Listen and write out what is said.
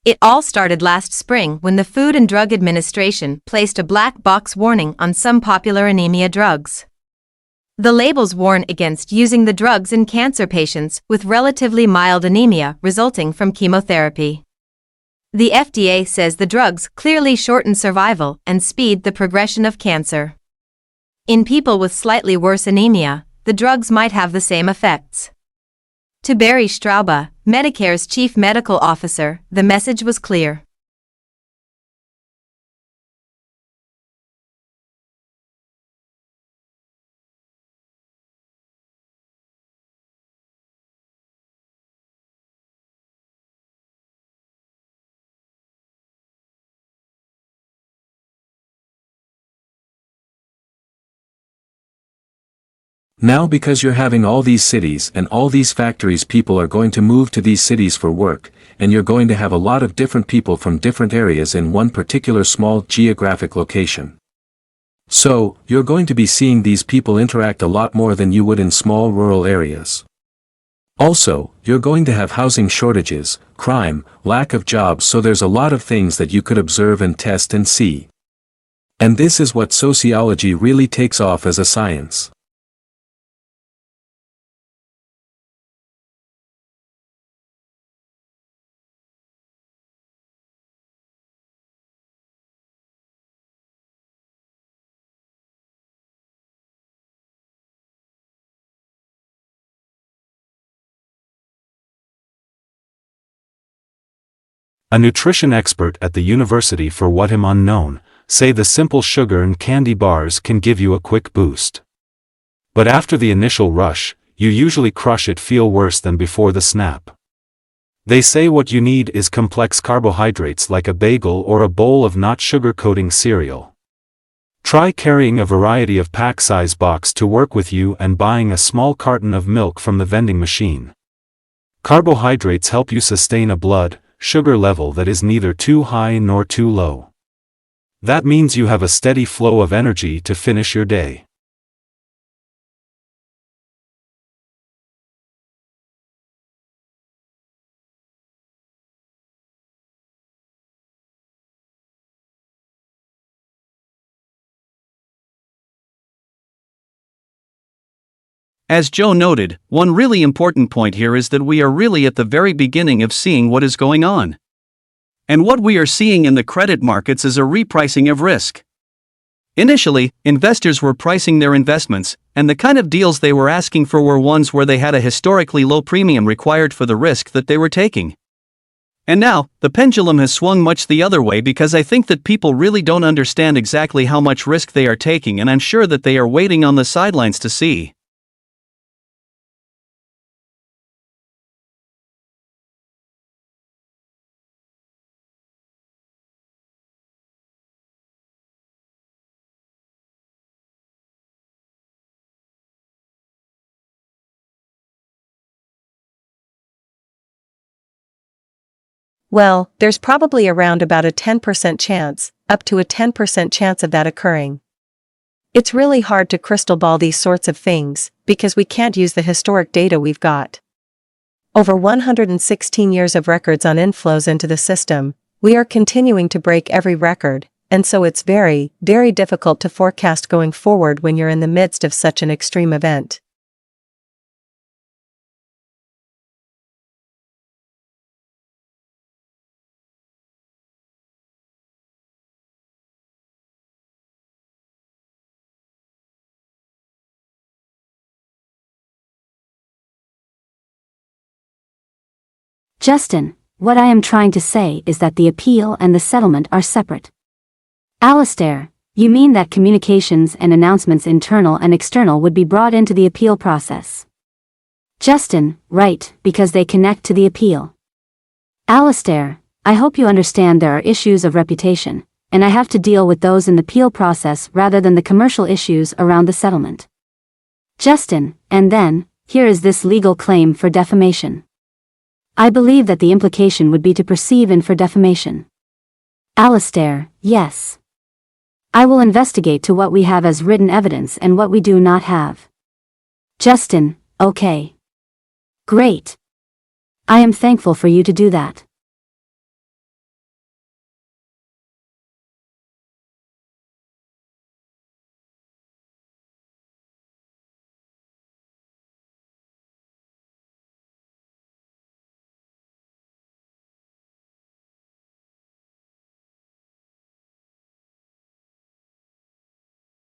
It all started last spring when the Food and Drug Administration placed a black box warning on some popular anemia drugs. The labels warn against using the drugs in cancer patients with relatively mild anemia resulting from chemotherapy. The FDA says the drugs clearly shorten survival and speed the progression of cancer. In people with slightly worse anemia, the drugs might have the same effects. To Barry Straube, Medicare's chief medical officer, the message was clear. Now because you're having all these cities and all these factories, people are going to move to these cities for work, and you're going to have a lot of different people from different areas in one particular small geographic location. So, you're going to be seeing these people interact a lot more than you would in small rural areas. Also, you're going to have housing shortages, crime, lack of jobs, so there's a lot of things that you could observe and test and see. And this is what sociology really takes off as a science. A nutrition expert at the university for what him unknown, say the simple sugar and candy bars can give you a quick boost. But after the initial rush, you usually crush it, feel worse than before the snap. They say what you need is complex carbohydrates like a bagel or a bowl of not sugar-coating cereal. Try carrying a variety of pack-size box to work with you and buying a small carton of milk from the vending machine. Carbohydrates help you sustain a blood sugar level that is neither too high nor too low. That means you have a steady flow of energy to finish your day. As Joe noted, one really important point here is that we are really at the very beginning of seeing what is going on. And what we are seeing in the credit markets is a repricing of risk. Initially, investors were pricing their investments, and the kind of deals they were asking for were ones where they had a historically low premium required for the risk that they were taking. And now, the pendulum has swung much the other way because I think that people really don't understand exactly how much risk they are taking, and I'm sure that they are waiting on the sidelines to see. Well, there's probably around about a 10% chance, up to a 10% chance of that occurring. It's really hard to crystal ball these sorts of things, because we can't use the historic data we've got. Over 116 years of records on inflows into the system, we are continuing to break every record, and so it's very, very difficult to forecast going forward when you're in the midst of such an extreme event. Justin, what I am trying to say is that the appeal and the settlement are separate. Alistair, you mean that communications and announcements internal and external would be brought into the appeal process? Justin, right, because they connect to the appeal. Alistair, I hope you understand there are issues of reputation, and I have to deal with those in the appeal process rather than the commercial issues around the settlement. Justin, and then, here is this legal claim for defamation. I believe that the implication would be to perceive in for defamation. Alistair, yes. I will investigate to what we have as written evidence and what we do not have. Justin, okay. Great. I am thankful for you to do that.